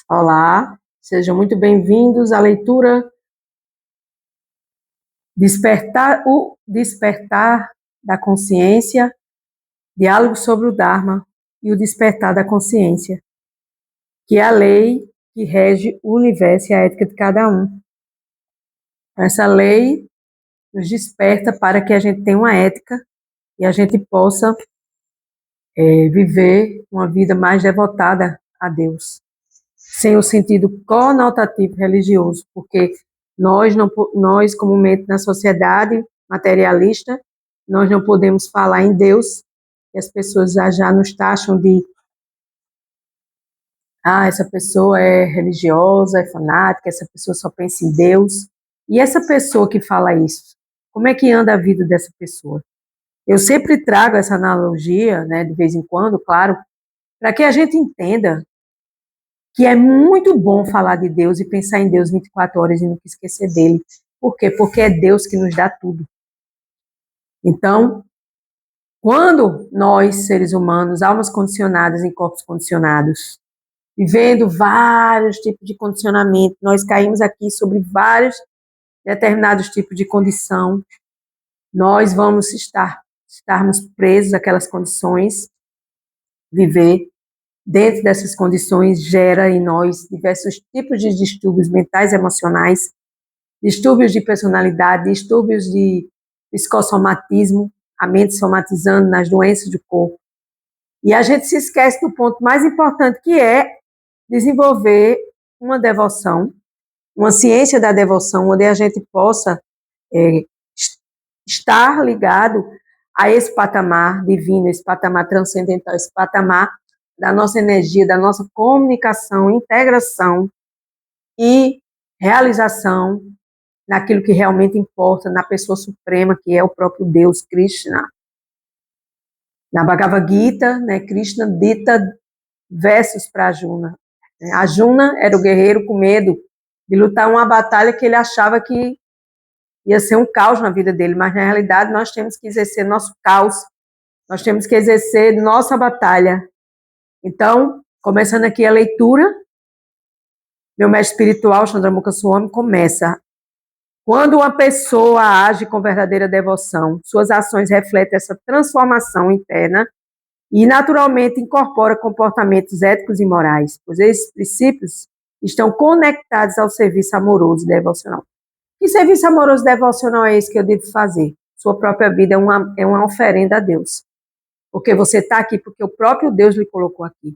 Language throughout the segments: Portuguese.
Olá, sejam muito bem-vindos à leitura Despertar da Consciência, Diálogo sobre o Dharma e o Despertar da Consciência, que é a lei que rege o universo e a ética de cada um. Essa lei nos desperta para que a gente tenha uma ética e a gente possa viver uma vida mais devotada a Deus, sem o sentido conotativo religioso, porque nós comumente na sociedade materialista, nós não podemos falar em Deus, e as pessoas já nos taxam de essa pessoa é religiosa, é fanática, essa pessoa só pensa em Deus. E essa pessoa que fala isso, como é que anda a vida dessa pessoa? Eu sempre trago essa analogia, né, de vez em quando, claro, para que a gente entenda que é muito bom falar de Deus e pensar em Deus 24 horas e nunca esquecer dele. Por quê? Porque é Deus que nos dá tudo. Então, quando nós, seres humanos, almas condicionadas em corpos condicionados, vivendo vários tipos de condicionamento, nós caímos aqui sobre vários determinados tipos de condição, nós vamos estarmos presos àquelas condições, viver dentro dessas condições gera em nós diversos tipos de distúrbios mentais e emocionais, distúrbios de personalidade, distúrbios de psicossomatismo, a mente somatizando nas doenças do corpo. E a gente se esquece do ponto mais importante, que é desenvolver uma devoção, uma ciência da devoção, onde a gente possa estar ligado a esse patamar divino, esse patamar transcendental, esse patamar da nossa energia, da nossa comunicação, integração e realização naquilo que realmente importa, na pessoa suprema, que é o próprio Deus, Krishna. Na Bhagavad Gita, né, Krishna dita versos para Arjuna. Arjuna era o guerreiro com medo de lutar uma batalha que ele achava que ia ser um caos na vida dele, mas na realidade nós temos que exercer nosso caos, nós temos que exercer nossa batalha. Então, começando aqui a leitura, meu mestre espiritual, Chandramukha Swami, começa: quando uma pessoa age com verdadeira devoção, suas ações refletem essa transformação interna e naturalmente incorpora comportamentos éticos e morais, pois esses princípios estão conectados ao serviço amoroso e devocional. Que serviço amoroso e devocional é esse que eu devo fazer? Sua própria vida é uma oferenda a Deus. Porque você está aqui porque o próprio Deus lhe colocou aqui.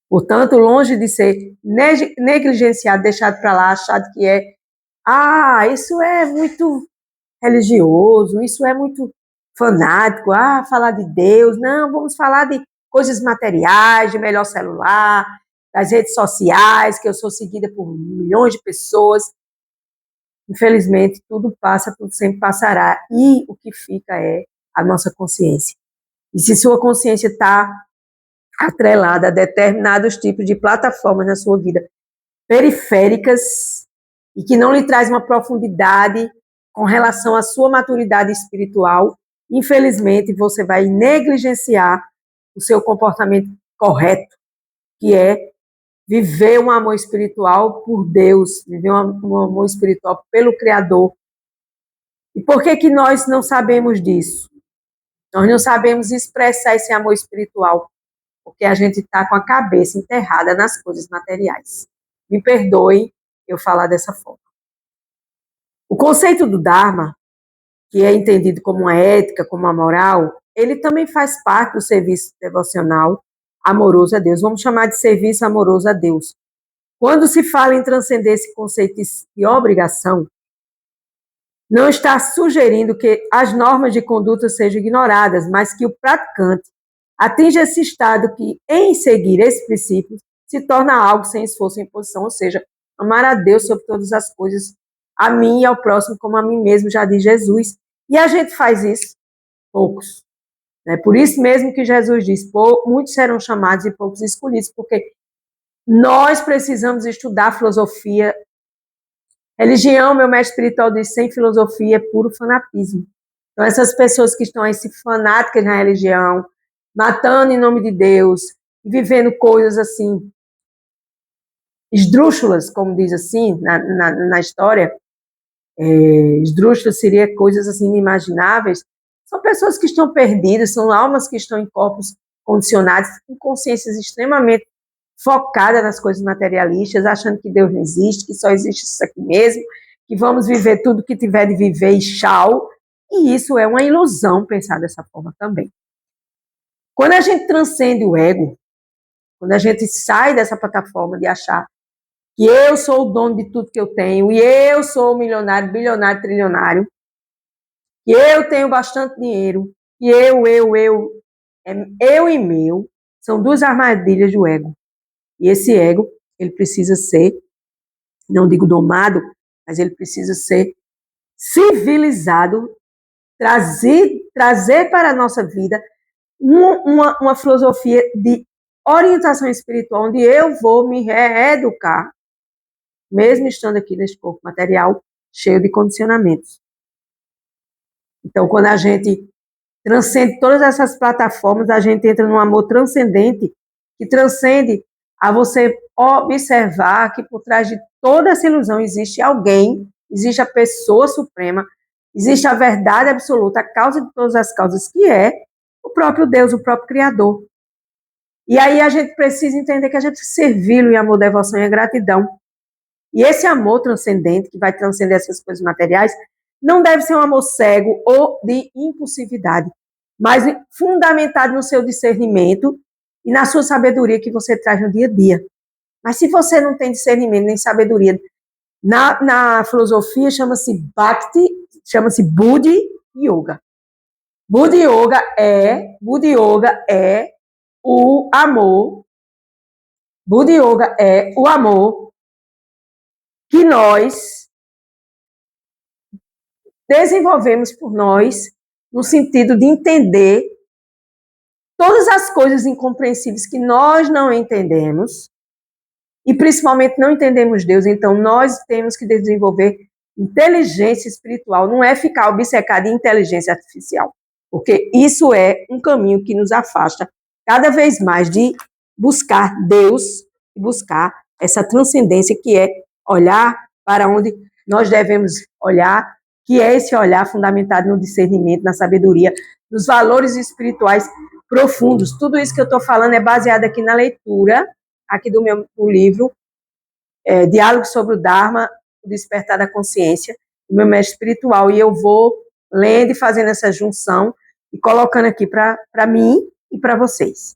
Portanto, longe de ser negligenciado, deixado para lá, achado que isso é muito religioso, isso é muito fanático, falar de Deus, não, vamos falar de coisas materiais, de melhor celular, das redes sociais, que eu sou seguida por milhões de pessoas. Infelizmente, tudo passa, tudo sempre passará, e o que fica é a nossa consciência. E se sua consciência está atrelada a determinados tipos de plataformas na sua vida, periféricas, e que não lhe traz uma profundidade com relação à sua maturidade espiritual, infelizmente você vai negligenciar o seu comportamento correto, que é viver um amor espiritual por Deus, viver um amor espiritual pelo Criador. E por que nós não sabemos disso? Nós não sabemos expressar esse amor espiritual, porque a gente está com a cabeça enterrada nas coisas materiais. Me perdoe eu falar dessa forma. O conceito do Dharma, que é entendido como uma ética, como uma moral, ele também faz parte do serviço devocional amoroso a Deus. Vamos chamar de serviço amoroso a Deus. Quando se fala em transcender esse conceito de obrigação, não está sugerindo que as normas de conduta sejam ignoradas, mas que o praticante atinja esse estado que, em seguir esse princípio, se torna algo sem esforço e imposição, ou seja, amar a Deus sobre todas as coisas, a mim e ao próximo como a mim mesmo, já diz Jesus. E a gente faz isso, poucos. Por isso mesmo que Jesus diz, muitos serão chamados e poucos escolhidos, porque nós precisamos estudar filosofia. Religião, meu mestre espiritual diz, sem filosofia é puro fanatismo. Então, essas pessoas que estão aí se fanáticas na religião, matando em nome de Deus, vivendo coisas assim, esdrúxulas, como diz assim na história, esdrúxulas seria coisas assim inimagináveis, são pessoas que estão perdidas, são almas que estão em corpos condicionados, com consciências extremamente focadas nas coisas materialistas, achando que Deus não existe, que só existe isso aqui mesmo, que vamos viver tudo que tiver de viver e tchau. E isso é uma ilusão pensar dessa forma também. Quando a gente transcende o ego, quando a gente sai dessa plataforma de achar que eu sou o dono de tudo que eu tenho, e eu sou o milionário, bilionário, trilionário, que eu tenho bastante dinheiro, que eu e meu, são duas armadilhas do ego. E esse ego, ele precisa ser, não digo domado, mas ele precisa ser civilizado, trazer para a nossa vida uma filosofia de orientação espiritual, onde eu vou me reeducar, mesmo estando aqui nesse corpo material cheio de condicionamentos. Então, quando a gente transcende todas essas plataformas, a gente entra num amor transcendente, que transcende a você observar que por trás de toda essa ilusão existe alguém, existe a pessoa suprema, existe a verdade absoluta, a causa de todas as causas, que é o próprio Deus, o próprio Criador. E aí a gente precisa entender que a gente servi-lo em amor, devoção e gratidão. E esse amor transcendente, que vai transcender essas coisas materiais, não deve ser um amor cego ou de impulsividade, mas fundamentado no seu discernimento e na sua sabedoria que você traz no dia a dia. Mas se você não tem discernimento nem sabedoria, na filosofia chama-se Bhakti, chama-se Buddhi Yoga. Buddhi Yoga é o amor. Buddhi Yoga é o amor que nós desenvolvemos por nós, no sentido de entender todas as coisas incompreensíveis que nós não entendemos, e principalmente não entendemos Deus. Então nós temos que desenvolver inteligência espiritual, não é ficar obcecado em inteligência artificial, porque isso é um caminho que nos afasta cada vez mais de buscar Deus, buscar essa transcendência, que é olhar para onde nós devemos olhar, que é esse olhar fundamentado no discernimento, na sabedoria, nos valores espirituais profundos. Tudo isso que eu estou falando é baseado aqui na leitura, aqui do meu livro, Diálogo sobre o Dharma, o Despertar da Consciência, do meu mestre espiritual, e eu vou lendo e fazendo essa junção e colocando aqui para mim e para vocês.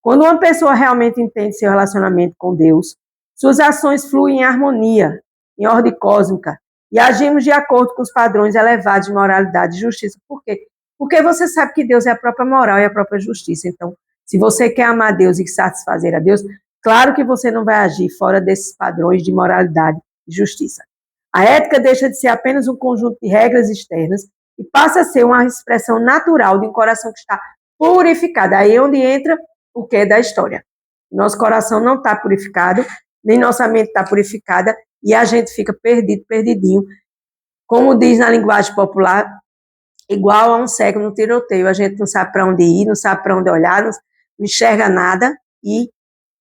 Quando uma pessoa realmente entende seu relacionamento com Deus, suas ações fluem em harmonia, em ordem cósmica, e agimos de acordo com os padrões elevados de moralidade e justiça. Por quê? Porque você sabe que Deus é a própria moral e a própria justiça. Então, se você quer amar Deus e satisfazer a Deus, claro que você não vai agir fora desses padrões de moralidade e justiça. A ética deixa de ser apenas um conjunto de regras externas e passa a ser uma expressão natural de um coração que está purificado. Aí é onde entra o que é da história. Nosso coração não está purificado, nem nossa mente está purificada, e a gente fica perdido, perdidinho. Como diz na linguagem popular, igual a um cego no tiroteio. A gente não sabe para onde ir, não sabe para onde olhar, não enxerga nada e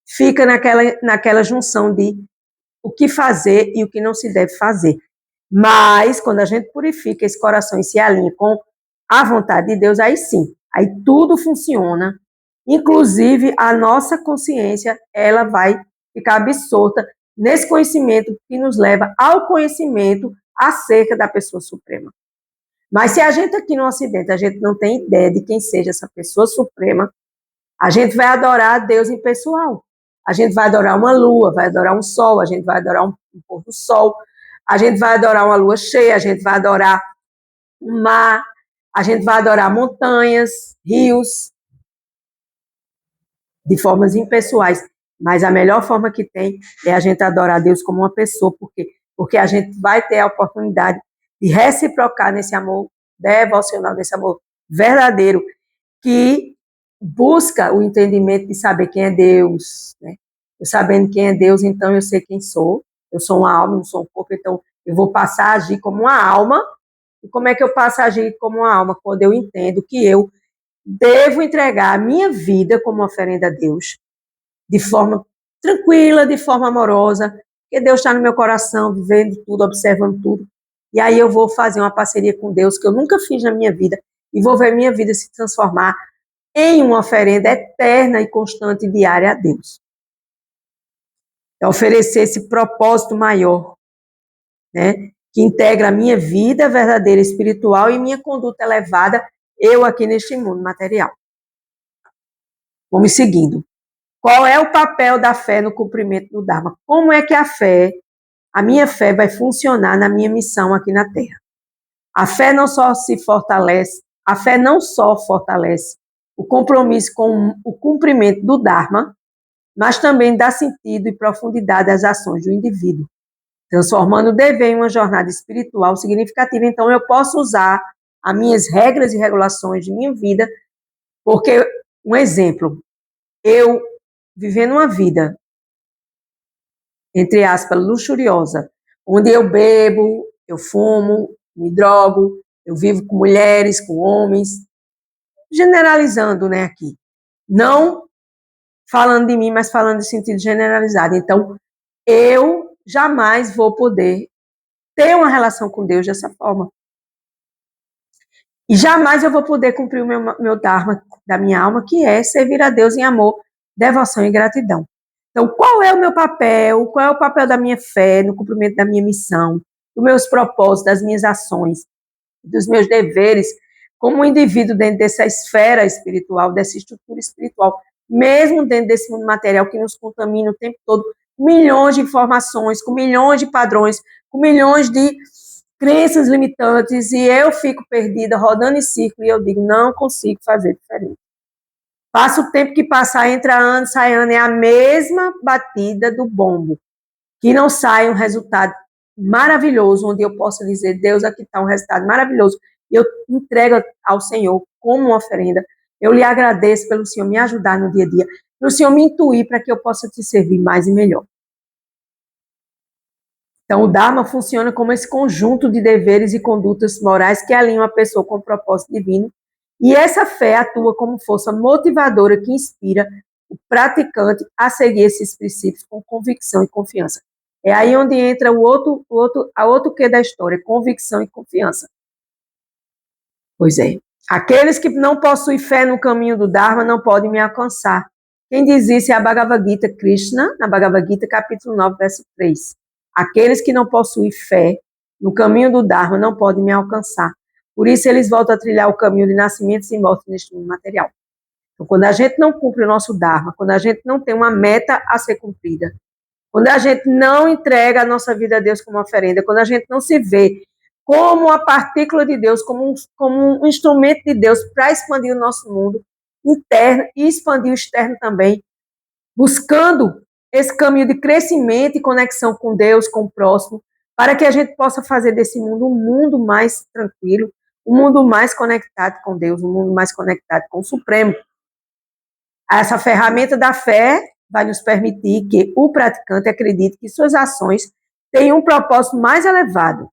fica naquela junção de o que fazer e o que não se deve fazer. Mas, quando a gente purifica esse coração e se alinha com a vontade de Deus, aí sim, aí tudo funciona. Inclusive, a nossa consciência, ela vai ficar absorta nesse conhecimento que nos leva ao conhecimento acerca da pessoa suprema. Mas se a gente aqui no Ocidente, a gente não tem ideia de quem seja essa pessoa suprema, a gente vai adorar a Deus impessoal. A gente vai adorar uma lua, vai adorar um sol, a gente vai adorar um pôr do sol, a gente vai adorar uma lua cheia, a gente vai adorar um mar, a gente vai adorar montanhas, rios, de formas impessoais. Mas a melhor forma que tem é a gente adorar a Deus como uma pessoa, porque a gente vai ter a oportunidade de reciprocar nesse amor devocional, nesse amor verdadeiro, que busca o entendimento de saber quem é Deus, né? Eu sabendo quem é Deus, então eu sei quem sou. Eu sou uma alma, não sou um corpo, então eu vou passar a agir como uma alma. E como é que eu passo a agir como uma alma? Quando eu entendo que eu devo entregar a minha vida como oferenda a Deus, de forma tranquila, de forma amorosa, porque Deus está no meu coração, vivendo tudo, observando tudo. E aí eu vou fazer uma parceria com Deus que eu nunca fiz na minha vida e vou ver minha vida se transformar em uma oferenda eterna e constante e diária a Deus. É oferecer esse propósito maior, né, que integra a minha vida verdadeira espiritual e minha conduta elevada, eu aqui neste mundo material. Vamos seguindo. Qual é o papel da fé no cumprimento do Dharma? Como é que a minha fé vai funcionar na minha missão aqui na Terra? A fé não só fortalece o compromisso com o cumprimento do Dharma, mas também dá sentido e profundidade às ações do indivíduo, transformando o dever em uma jornada espiritual significativa. Então, eu posso usar as minhas regras e regulações de minha vida, porque, um exemplo, eu vivendo uma vida, entre aspas, luxuriosa, onde eu bebo, eu fumo, me drogo, eu vivo com mulheres, com homens, generalizando, né, aqui. Não falando de mim, mas falando de sentido generalizado. Então, eu jamais vou poder ter uma relação com Deus dessa forma. E jamais eu vou poder cumprir o meu Dharma da minha alma, que é servir a Deus em amor, devoção e gratidão. Então, qual é o meu papel? Qual é o papel da minha fé no cumprimento da minha missão, dos meus propósitos, das minhas ações, dos meus deveres, como um indivíduo dentro dessa esfera espiritual, dessa estrutura espiritual, mesmo dentro desse mundo material que nos contamina o tempo todo, com milhões de informações, com milhões de padrões, com milhões de crenças limitantes, e eu fico perdida, rodando em círculo, e eu digo, não consigo fazer diferente. Passa o tempo que passar, entra ano, sai ano, é a mesma batida do bombo, que não sai um resultado maravilhoso, onde eu possa dizer, Deus, aqui está um resultado maravilhoso, e eu entrego ao Senhor como uma oferenda. Eu lhe agradeço pelo Senhor me ajudar no dia a dia, pelo Senhor me intuir para que eu possa te servir mais e melhor. Então, o Dharma funciona como esse conjunto de deveres e condutas morais que alinham a pessoa com o propósito divino, e essa fé atua como força motivadora que inspira o praticante a seguir esses princípios com convicção e confiança. É aí onde entra a outro quê da história, convicção e confiança. Pois é. Aqueles que não possuem fé no caminho do Dharma não podem me alcançar. Quem diz isso é a Bhagavad Gita Krishna, na Bhagavad Gita, capítulo 9, verso 3. Aqueles que não possuem fé no caminho do Dharma não podem me alcançar. Por isso, eles voltam a trilhar o caminho de nascimentos e mortes neste mundo material. Então, quando a gente não cumpre o nosso Dharma, quando a gente não tem uma meta a ser cumprida, quando a gente não entrega a nossa vida a Deus como oferenda, quando a gente não se vê como a partícula de Deus, como um instrumento de Deus para expandir o nosso mundo interno e expandir o externo também, buscando esse caminho de crescimento e conexão com Deus, com o próximo, para que a gente possa fazer desse mundo um mundo mais tranquilo, um mundo mais conectado com Deus, um mundo mais conectado com o Supremo. Essa ferramenta da fé vai nos permitir que o praticante acredite que suas ações têm um propósito mais elevado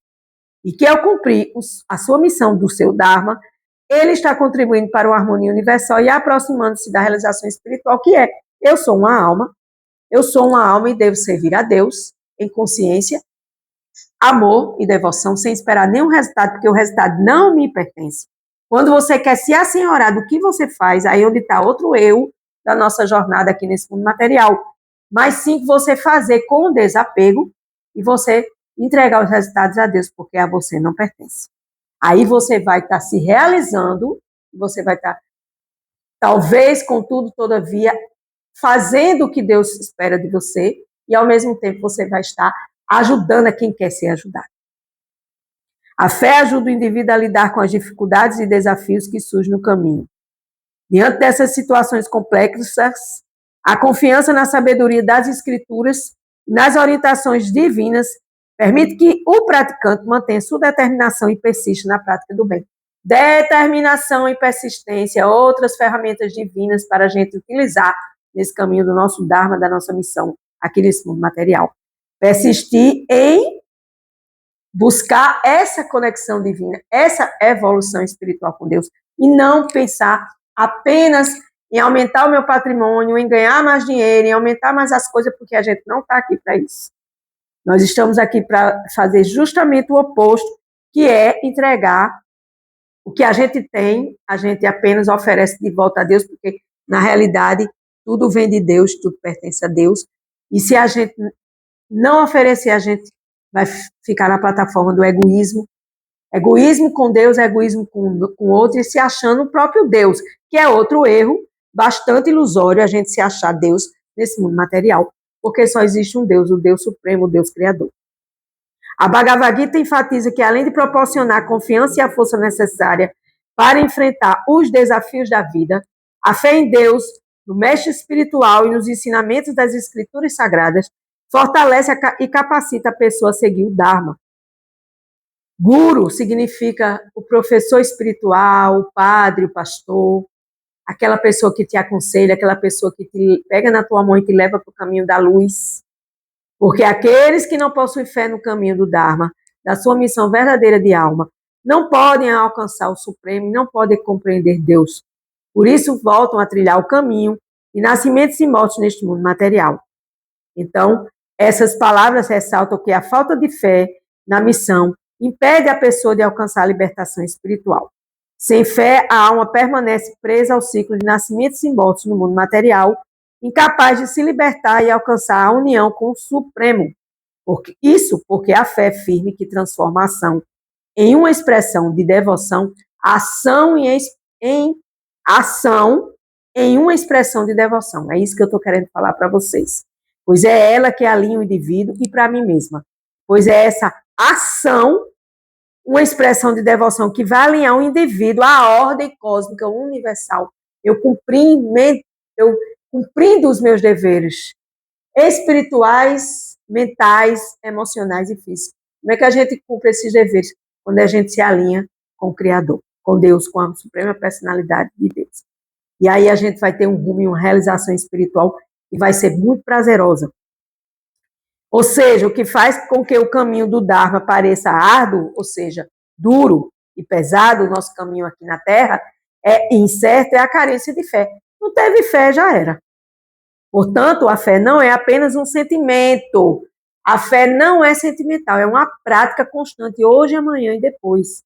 e que, ao cumprir a sua missão do seu Dharma, ele está contribuindo para uma harmonia universal e aproximando-se da realização espiritual, que é: eu sou uma alma e devo servir a Deus em consciência, amor e devoção, sem esperar nenhum resultado, porque o resultado não me pertence. Quando você quer se assenhorar do que você faz, aí onde está outro eu da nossa jornada aqui nesse mundo material. Mas sim você fazer com desapego e você entregar os resultados a Deus, porque a você não pertence. Aí você vai estar se realizando, você vai estar, talvez, contudo, todavia, fazendo o que Deus espera de você, e ao mesmo tempo você vai estar ajudando a quem quer ser ajudado. A fé ajuda o indivíduo a lidar com as dificuldades e desafios que surgem no caminho. Diante dessas situações complexas, a confiança na sabedoria das Escrituras, nas orientações divinas, permite que o praticante mantenha sua determinação e persista na prática do bem. Determinação e persistência, outras ferramentas divinas para a gente utilizar nesse caminho do nosso Dharma, da nossa missão aqui nesse mundo material. Persistir em buscar essa conexão divina, essa evolução espiritual com Deus, e não pensar apenas em aumentar o meu patrimônio, em ganhar mais dinheiro, em aumentar mais as coisas, porque a gente não está aqui para isso. Nós estamos aqui para fazer justamente o oposto, que é entregar o que a gente tem, a gente apenas oferece de volta a Deus, porque, na realidade, tudo vem de Deus, tudo pertence a Deus. E se a gente não oferecer, a gente vai ficar na plataforma do egoísmo. Egoísmo com Deus, egoísmo com outro, e se achando o próprio Deus, que é outro erro bastante ilusório, a gente se achar Deus nesse mundo material, porque só existe um Deus, o Deus Supremo, o Deus Criador. A Bhagavad Gita enfatiza que, além de proporcionar a confiança e a força necessária para enfrentar os desafios da vida, a fé em Deus, no mestre espiritual e nos ensinamentos das escrituras sagradas fortalece e capacita a pessoa a seguir o Dharma. Guru significa o professor espiritual, o padre, o pastor, aquela pessoa que te aconselha, aquela pessoa que te pega na tua mão e te leva para o caminho da luz. Porque aqueles que não possuem fé no caminho do Dharma, da sua missão verdadeira de alma, não podem alcançar o Supremo, não podem compreender Deus. Por isso voltam a trilhar o caminho de nascimentos e mortes neste mundo material. Então, essas palavras ressaltam que a falta de fé na missão impede a pessoa de alcançar a libertação espiritual. Sem fé, a alma permanece presa ao ciclo de nascimentos e mortes no mundo material, incapaz de se libertar e alcançar a união com o Supremo. Porque a fé é firme que transforma a ação em uma expressão de devoção, ação em uma expressão de devoção. É isso que eu estou querendo falar para vocês. Pois é ela que alinha o indivíduo e para mim mesma. Pois é essa ação, uma expressão de devoção que vai alinhar o indivíduo à ordem cósmica universal. Eu cumprindo os meus deveres espirituais, mentais, emocionais e físicos. Como é que a gente cumpre esses deveres? Quando a gente se alinha com o Criador, com Deus, com a suprema personalidade de Deus. E aí a gente vai ter um rumo e uma realização espiritual que vai ser muito prazerosa. Ou seja, o que faz com que o caminho do Dharma pareça árduo, ou seja, duro e pesado, o nosso caminho aqui na Terra, é incerto, é a carência de fé. Não teve fé, já era. Portanto, a fé não é apenas um sentimento. A fé não é sentimental, é uma prática constante, hoje, amanhã e depois.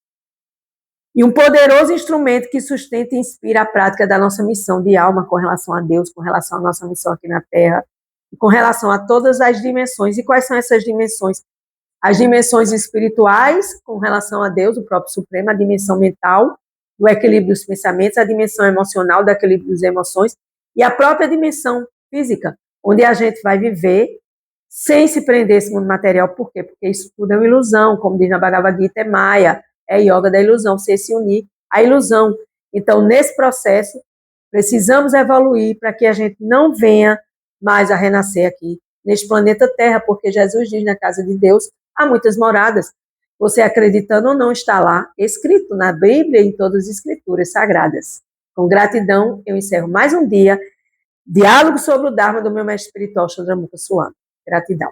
E um poderoso instrumento que sustenta e inspira a prática da nossa missão de alma com relação a Deus, com relação à nossa missão aqui na Terra, e com relação a todas as dimensões. E quais são essas dimensões? As dimensões espirituais, com relação a Deus, o próprio Supremo, a dimensão mental, do equilíbrio dos pensamentos, a dimensão emocional, do equilíbrio das emoções, e a própria dimensão física, onde a gente vai viver sem se prender esse mundo material. Por quê? Porque isso tudo é uma ilusão, como diz na Bhagavad Gita, é Maya, é yoga da ilusão, você se unir à ilusão. Então, nesse processo, precisamos evoluir para que a gente não venha mais a renascer aqui, neste planeta Terra, porque Jesus diz na casa de Deus, há muitas moradas. Você acreditando ou não, está lá, escrito na Bíblia e em todas as escrituras sagradas. Com gratidão, eu encerro mais um dia. Diálogo sobre o Dharma do meu mestre espiritual, Chandramukha Swami. Gratidão.